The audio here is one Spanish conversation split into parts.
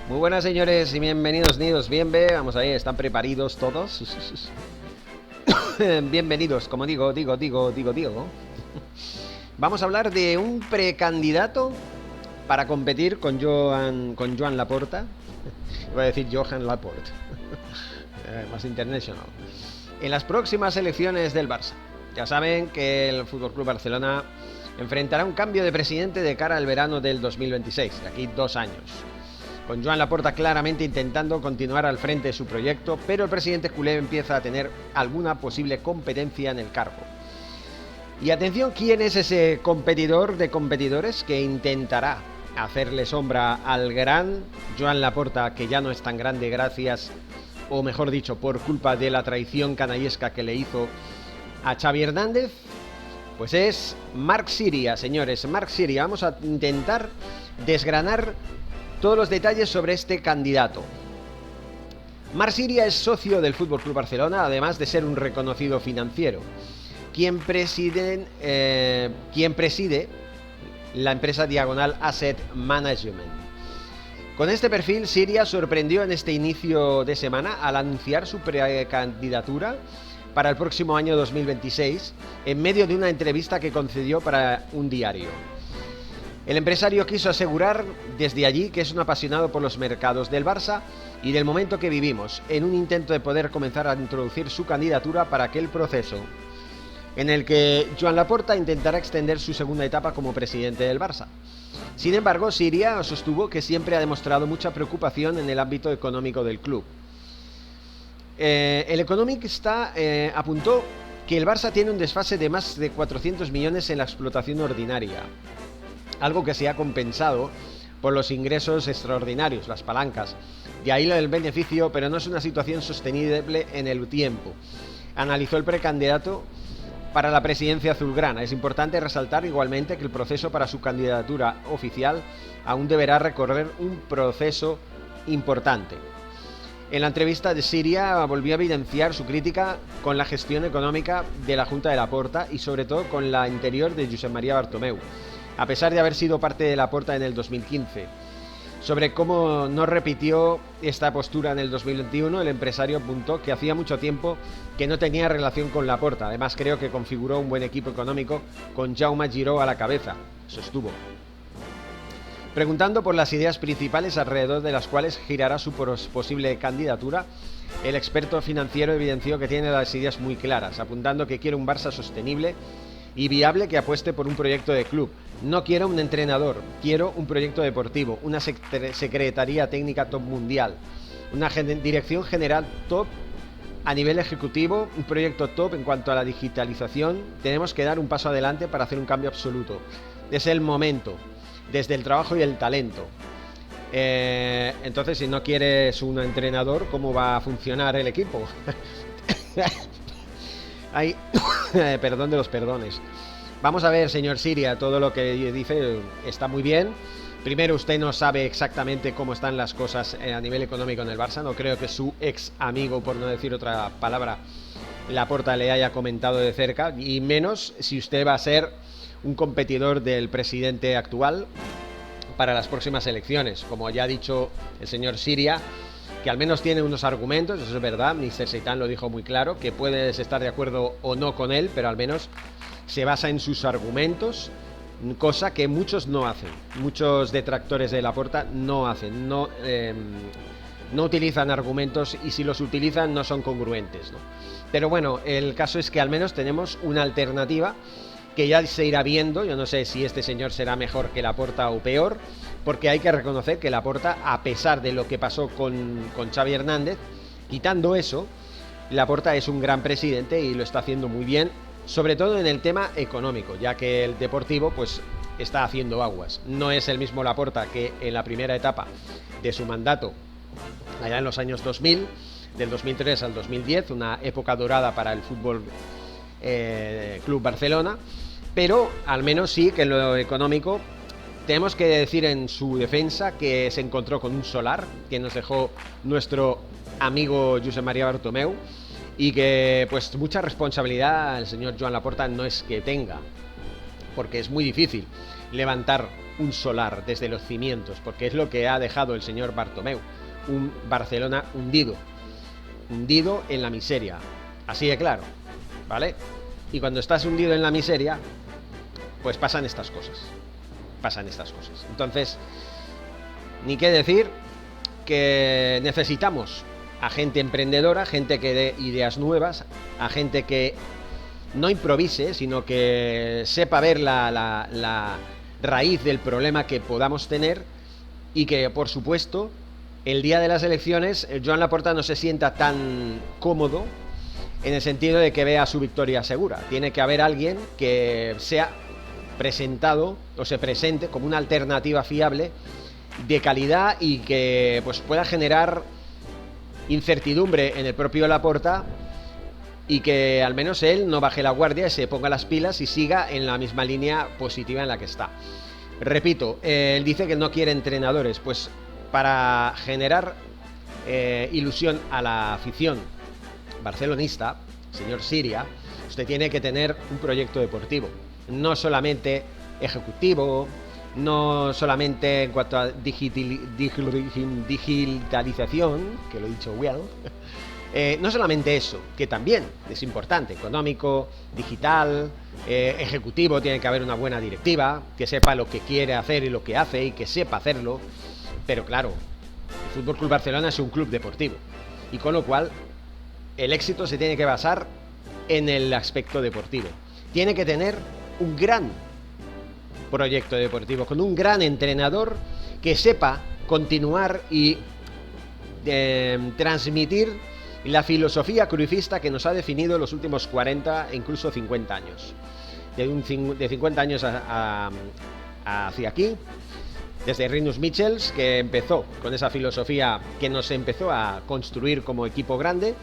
Muy buenas, señores, y bienvenidos, nidos. Vamos ahí, ¿están preparados todos? Bienvenidos, como digo. Vamos a hablar de un precandidato para competir con Joan Laporta. Iba a decir Johan Laporte. Más international. En las próximas elecciones del Barça. Ya saben que el FC Barcelona enfrentará un cambio de presidente de cara al verano del 2026, de aquí 2 años. Con Joan Laporta claramente intentando continuar al frente de su proyecto, pero el presidente culé empieza a tener alguna posible competencia en el cargo. Y atención, ¿quién es ese competidor de competidores que intentará hacerle sombra al gran Joan Laporta, que ya no es tan grande gracias, o mejor dicho, por culpa de la traición canallesca que le hizo a Xavi Hernández? Pues es Marc Sirià, señores, Marc Sirià. Vamos a intentar desgranar todos los detalles sobre este candidato. Marc Sirià es socio del FC Barcelona, además de ser un reconocido financiero, quien preside la empresa Diagonal Asset Management. Con este perfil, Sirià sorprendió en este inicio de semana al anunciar su precandidatura para el próximo año 2026, en medio de una entrevista que concedió para un diario. El empresario quiso asegurar desde allí que es un apasionado por los mercados del Barça y del momento que vivimos, en un intento de poder comenzar a introducir su candidatura para aquel proceso, en el que Joan Laporta intentará extender su segunda etapa como presidente del Barça. Sin embargo, Sirià sostuvo que siempre ha demostrado mucha preocupación en el ámbito económico del club. El Economista apuntó que el Barça tiene un desfase de más de 400 millones en la explotación ordinaria, algo que se ha compensado por los ingresos extraordinarios, las palancas. De ahí el beneficio, pero no es una situación sostenible en el tiempo, analizó el precandidato para la presidencia azulgrana. Es importante resaltar igualmente que el proceso para su candidatura oficial aún deberá recorrer un proceso importante. En la entrevista de Sirià volvió a evidenciar su crítica con la gestión económica de la Junta de Laporta y sobre todo con la anterior de Josep Maria Bartomeu, a pesar de haber sido parte de Laporta en el 2015. Sobre cómo no repitió esta postura en el 2021, el empresario apuntó que hacía mucho tiempo que no tenía relación con Laporta. Además, creo que configuró un buen equipo económico con Jaume Giró a la cabeza. Sostuvo. Preguntando por las ideas principales alrededor de las cuales girará su posible candidatura, el experto financiero evidenció que tiene las ideas muy claras, apuntando que quiere un Barça sostenible y viable que apueste por un proyecto de club. No quiero un entrenador, quiero un proyecto deportivo, una secretaría técnica top mundial, una dirección general top a nivel ejecutivo, un proyecto top en cuanto a la digitalización. Tenemos que dar un paso adelante para hacer un cambio absoluto. Es el momento, desde el trabajo y el talento. Entonces, si no quieres un entrenador, ¿cómo va a funcionar el equipo? Ay, perdón de los perdones. Vamos a ver, señor Sirià, todo lo que dice está muy bien. Primero, usted no sabe exactamente cómo están las cosas a nivel económico en el Barça. No creo que su ex amigo, por no decir otra palabra, Laporta, le haya comentado de cerca, y menos si usted va a ser un competidor del presidente actual para las próximas elecciones. Como ya ha dicho el señor Sirià, que al menos tiene unos argumentos, eso es verdad, Mr. Seitan lo dijo muy claro, que puedes estar de acuerdo o no con él, pero al menos se basa en sus argumentos, cosa que muchos no hacen. Muchos detractores de Laporta no hacen, no utilizan argumentos, y si los utilizan no son congruentes, ¿no? Pero bueno, el caso es que al menos tenemos una alternativa que ya se irá viendo. Yo no sé si este señor será mejor que Laporta o peor, porque hay que reconocer que Laporta, a pesar de lo que pasó con Xavi Hernández, quitando eso, Laporta es un gran presidente y lo está haciendo muy bien, sobre todo en el tema económico, ya que el deportivo pues está haciendo aguas. No es el mismo Laporta que en la primera etapa de su mandato, allá en los años 2000, del 2003 al 2010, una época dorada para el Fútbol Club Barcelona, pero al menos sí que en lo económico tenemos que decir en su defensa que se encontró con un solar que nos dejó nuestro amigo Josep Maria Bartomeu, y que pues mucha responsabilidad el señor Joan Laporta no es que tenga, porque es muy difícil. levantar un solar desde los cimientos, porque es lo que ha dejado el señor Bartomeu, un Barcelona hundido en la miseria, así de claro, ¿vale? Y cuando estás hundido en la miseria, pues pasan estas cosas. Entonces, ni qué decir que necesitamos a gente emprendedora, gente que dé ideas nuevas, a gente que no improvise, sino que sepa ver la raíz del problema que podamos tener, y que, por supuesto, el día de las elecciones Joan Laporta no se sienta tan cómodo en el sentido de que vea su victoria segura. Tiene que haber alguien que sea presentado o se presente como una alternativa fiable, de calidad, y que pues pueda generar incertidumbre en el propio Laporta, y que al menos él no baje la guardia, se ponga las pilas y siga en la misma línea positiva en la que está. Repito, él dice que no quiere entrenadores, pues para generar ilusión a la afición barcelonista, señor Siria, usted tiene que tener un proyecto deportivo, no solamente ejecutivo, no solamente en cuanto a digitalización, que lo he dicho well, no solamente eso, que también es importante, económico, digital, ejecutivo, tiene que haber una buena directiva, que sepa lo que quiere hacer y lo que hace, y que sepa hacerlo. Pero claro, el Fútbol Club Barcelona es un club deportivo, y con lo cual el éxito se tiene que basar en el aspecto deportivo. Tiene que tener un gran proyecto deportivo, con un gran entrenador que sepa continuar y transmitir la filosofía cruifista que nos ha definido los últimos 40 e incluso 50 años. De 50 años hacia aquí, desde Rinus Michels, que empezó con esa filosofía que nos empezó a construir como equipo grande,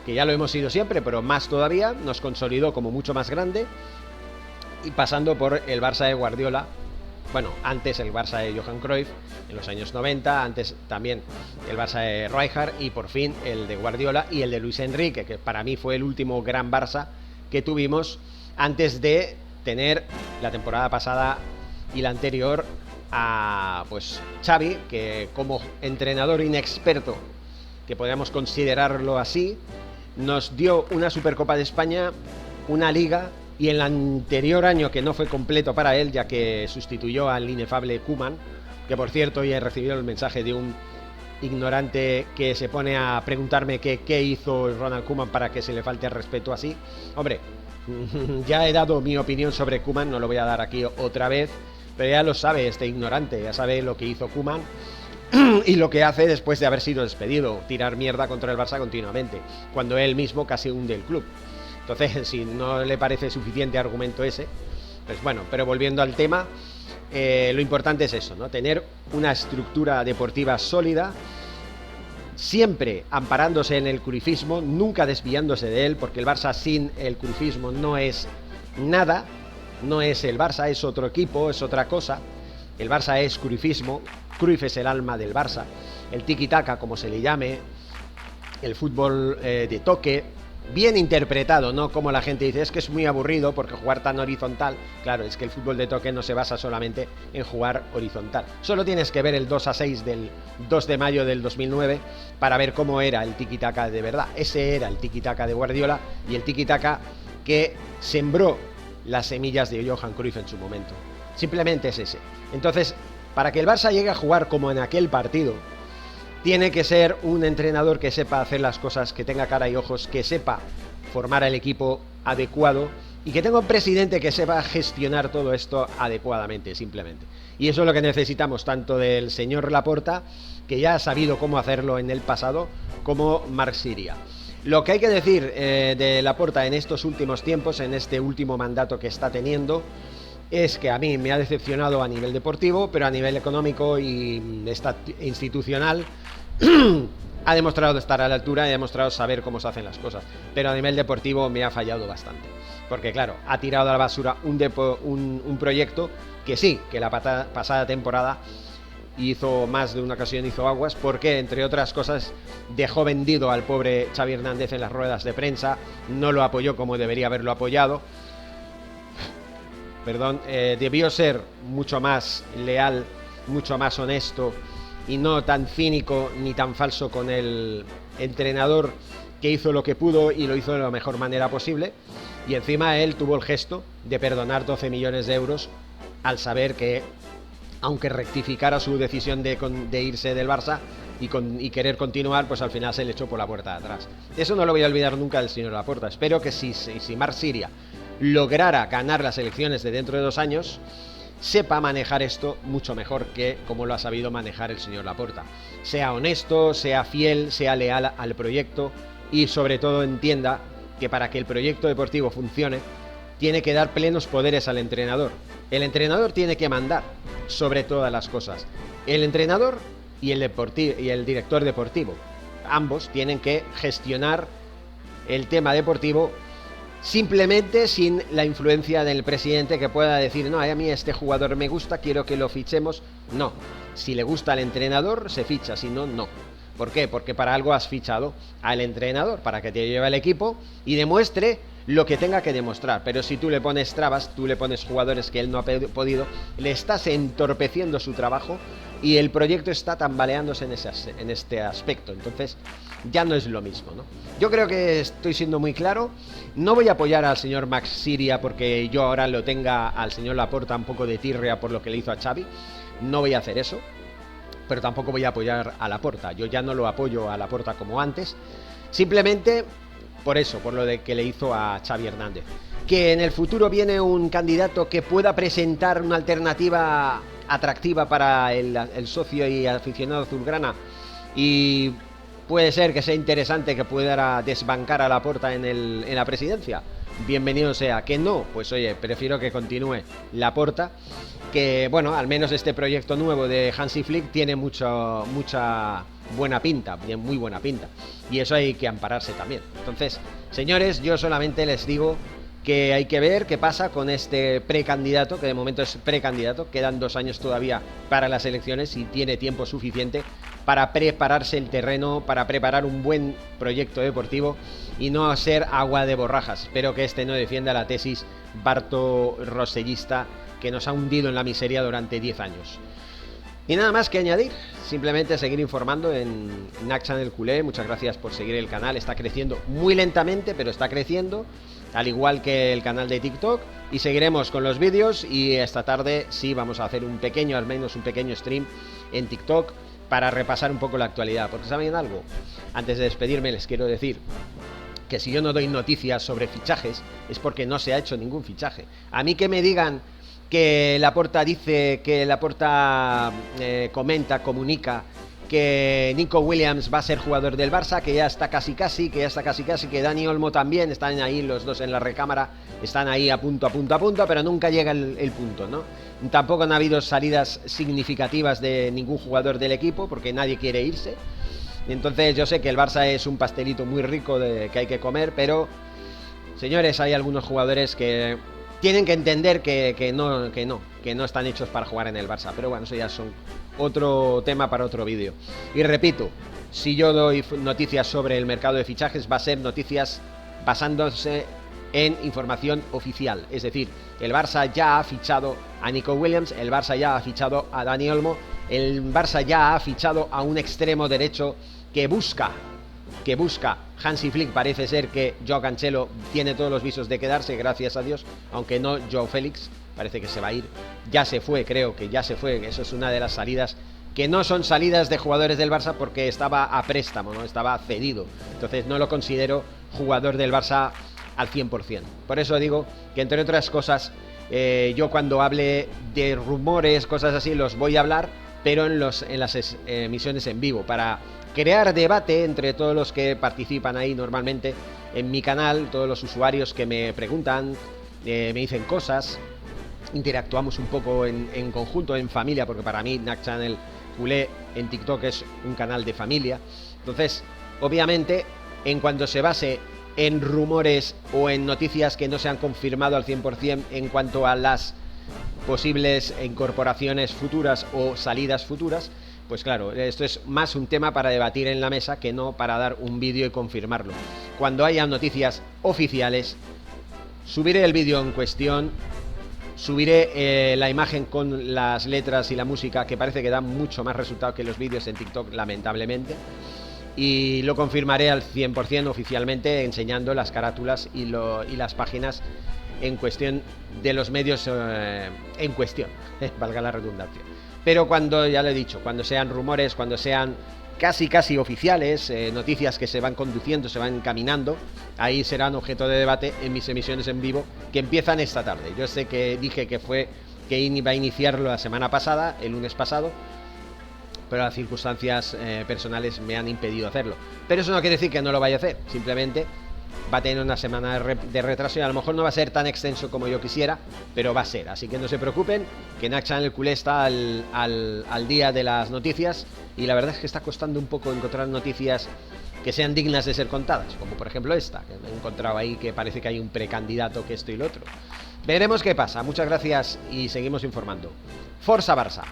que ya lo hemos sido siempre, pero más todavía, nos consolidó como mucho más grande, y pasando por el Barça de Guardiola, bueno, antes el Barça de Johan Cruyff en los años 90, antes también el Barça de Rijkaard, y por fin el de Guardiola y el de Luis Enrique, que para mí fue el último gran Barça que tuvimos antes de tener la temporada pasada y la anterior a pues Xavi, que como entrenador inexperto, que podríamos considerarlo así, nos dio una Supercopa de España, una Liga, y en el anterior año, que no fue completo para él, ya que sustituyó al inefable Koeman, que por cierto hoy he recibido el mensaje de un ignorante que se pone a preguntarme qué hizo Ronald Koeman para que se le falte el respeto así. Hombre, ya he dado mi opinión sobre Koeman, no lo voy a dar aquí otra vez, pero ya lo sabe este ignorante, ya sabe lo que hizo Koeman y lo que hace después de haber sido despedido, tirar mierda contra el Barça continuamente, cuando él mismo casi hunde el club. Entonces, si no le parece suficiente argumento ese, pues bueno, pero volviendo al tema, lo importante es eso, ¿no? Tener una estructura deportiva sólida, siempre amparándose en el cruyffismo, nunca desviándose de él, porque el Barça sin el cruyffismo no es nada, no es el Barça, es otro equipo, es otra cosa. El Barça es cruyffismo, Cruyff es el alma del Barça, el tiki-taka, como se le llame, el fútbol de toque, bien interpretado, no como la gente dice, es que es muy aburrido porque jugar tan horizontal. Claro, es que el fútbol de toque no se basa solamente en jugar horizontal. Solo tienes que ver el 2-6 del 2 de mayo del 2009 para ver cómo era el tiki-taka de verdad. Ese era el tiki-taka de Guardiola, y el tiki-taka que sembró las semillas de Johan Cruyff en su momento. Simplemente es ese. Entonces, para que el Barça llegue a jugar como en aquel partido, tiene que ser un entrenador que sepa hacer las cosas, que tenga cara y ojos, que sepa formar al equipo adecuado, y que tenga un presidente que sepa gestionar todo esto adecuadamente, simplemente. Y eso es lo que necesitamos tanto del señor Laporta, que ya ha sabido cómo hacerlo en el pasado, como Marc Siria. Lo que hay que decir de Laporta en estos últimos tiempos, en este último mandato que está teniendo, es que a mí me ha decepcionado a nivel deportivo, pero a nivel económico y institucional ha demostrado estar a la altura y ha demostrado saber cómo se hacen las cosas. Pero a nivel deportivo me ha fallado bastante, porque claro, ha tirado a la basura un proyecto que sí, que la pasada temporada hizo más de una ocasión, hizo aguas, porque entre otras cosas dejó vendido al pobre Xavi Hernández en las ruedas de prensa, no lo apoyó como debería haberlo apoyado. perdón, debió ser mucho más leal, mucho más honesto y no tan cínico ni tan falso con el entrenador, que hizo lo que pudo y lo hizo de la mejor manera posible. Y encima él tuvo el gesto de perdonar 12 millones de euros al saber que, aunque rectificara su decisión de irse del Barça y querer continuar, pues al final se le echó por la puerta de atrás. Eso no lo voy a olvidar nunca del señor Laporta. Espero que si Marc Siria lograra ganar las elecciones de dentro de 2 años, sepa manejar esto mucho mejor que como lo ha sabido manejar el señor Laporta. Sea honesto, sea fiel, sea leal al proyecto y sobre todo entienda que para que el proyecto deportivo funcione tiene que dar plenos poderes al entrenador. El entrenador tiene que mandar sobre todas las cosas. El entrenador y el director deportivo, ambos tienen que gestionar el tema deportivo simplemente sin la influencia del presidente, que pueda decir, no, a mí este jugador me gusta, quiero que lo fichemos. No, si le gusta al entrenador se ficha, si no, no. ¿Por qué? Porque para algo has fichado al entrenador, para que te lleve al equipo y demuestre lo que tenga que demostrar. Pero si tú le pones trabas, tú le pones jugadores que él no ha podido, le estás entorpeciendo su trabajo y el proyecto está tambaleándose en este aspecto. Entonces ya no es lo mismo, ¿no? Yo creo que estoy siendo muy claro. No voy a apoyar al señor Marc Siria porque yo ahora lo tenga al señor Laporta un poco de tirria por lo que le hizo a Xavi. No voy a hacer eso, pero tampoco voy a apoyar a Laporta. Yo ya no lo apoyo a Laporta como antes, simplemente por eso, por lo de que le hizo a Xavi Hernández. Que en el futuro viene un candidato que pueda presentar una alternativa atractiva para el socio y aficionado azulgrana, y puede ser que sea interesante, que pudiera desbancar a Laporta en la presidencia. Bienvenido sea. Que no, pues oye, prefiero que continúe Laporta, que bueno, al menos este proyecto nuevo de Hansi Flick tiene mucha buena pinta, muy buena pinta, y eso hay que ampararse también. Entonces, señores, yo solamente les digo que hay que ver qué pasa con este precandidato, que de momento es precandidato, quedan 2 años todavía para las elecciones y tiene tiempo suficiente para prepararse el terreno, para preparar un buen proyecto deportivo y no ser agua de borrajas. Espero que este no defienda la tesis barto-rosellista que nos ha hundido en la miseria durante 10 años. Y nada más que añadir, simplemente seguir informando en NAC Channel Culé. Muchas gracias por seguir el canal, está creciendo muy lentamente, pero está creciendo, al igual que el canal de TikTok, y seguiremos con los vídeos. Y esta tarde sí vamos a hacer al menos un pequeño stream en TikTok para repasar un poco la actualidad, porque ¿saben algo? Antes de despedirme les quiero decir que si yo no doy noticias sobre fichajes es porque no se ha hecho ningún fichaje. A mí que me digan que Laporta dice, que Laporta comunica que Nico Williams va a ser jugador del Barça, que ya está casi, que Dani Olmo también, están ahí los dos en la recámara, están ahí a punto, pero nunca llega el punto, ¿no? Tampoco han habido salidas significativas de ningún jugador del equipo, porque nadie quiere irse. Entonces yo sé que el Barça es un pastelito muy rico que hay que comer, pero señores, hay algunos jugadores que tienen que entender que no están hechos para jugar en el Barça. Pero bueno, eso ya son otro tema para otro vídeo. Y repito, si yo doy noticias sobre el mercado de fichajes, va a ser noticias basándose en información oficial. Es decir, el Barça ya ha fichado a Nico Williams, el Barça ya ha fichado a Dani Olmo, el Barça ya ha fichado a un extremo derecho que busca Hansi Flick. Parece ser que Joao Cancelo tiene todos los visos de quedarse, gracias a Dios, aunque no Joao Félix, parece que se va a ir, ya se fue, creo que ya se fue. Eso es una de las salidas que no son salidas de jugadores del Barça, porque estaba a préstamo, ¿no? Estaba cedido, entonces no lo considero jugador del Barça al 100%. Por eso digo que, entre otras cosas, yo cuando hable de rumores, cosas así, los voy a hablar, pero en las emisiones en vivo, para crear debate entre todos los que participan ahí normalmente en mi canal, todos los usuarios que me preguntan, me dicen cosas, interactuamos un poco en conjunto, en familia, porque para mí NAC Channel Culé en TikTok es un canal de familia. Entonces, obviamente, en cuanto se base en rumores o en noticias que no se han confirmado al 100% en cuanto a las posibles incorporaciones futuras o salidas futuras, pues claro, esto es más un tema para debatir en la mesa que no para dar un vídeo y confirmarlo. Cuando haya noticias oficiales, subiré el vídeo en cuestión Subiré la imagen con las letras y la música, que parece que da mucho más resultado que los vídeos en TikTok, lamentablemente. Y lo confirmaré al 100% oficialmente, enseñando las carátulas y las páginas en cuestión de los medios en cuestión, valga la redundancia. Pero cuando, ya lo he dicho, cuando sean rumores, cuando sean casi oficiales, noticias que se van conduciendo, se van caminando, ahí serán objeto de debate en mis emisiones en vivo que empiezan esta tarde. Yo sé que dije que iba a iniciarlo la semana pasada, el lunes pasado, pero las circunstancias personales me han impedido hacerlo. Pero eso no quiere decir que no lo vaya a hacer, simplemente va a tener una semana de retraso y a lo mejor no va a ser tan extenso como yo quisiera, pero va a ser. Así que no se preocupen, que Nack Channel culé está al día de las noticias, y la verdad es que está costando un poco encontrar noticias que sean dignas de ser contadas, como por ejemplo esta, que me he encontrado ahí, que parece que hay un precandidato, que esto y lo otro. Veremos qué pasa. Muchas gracias y seguimos informando. Forza Barça.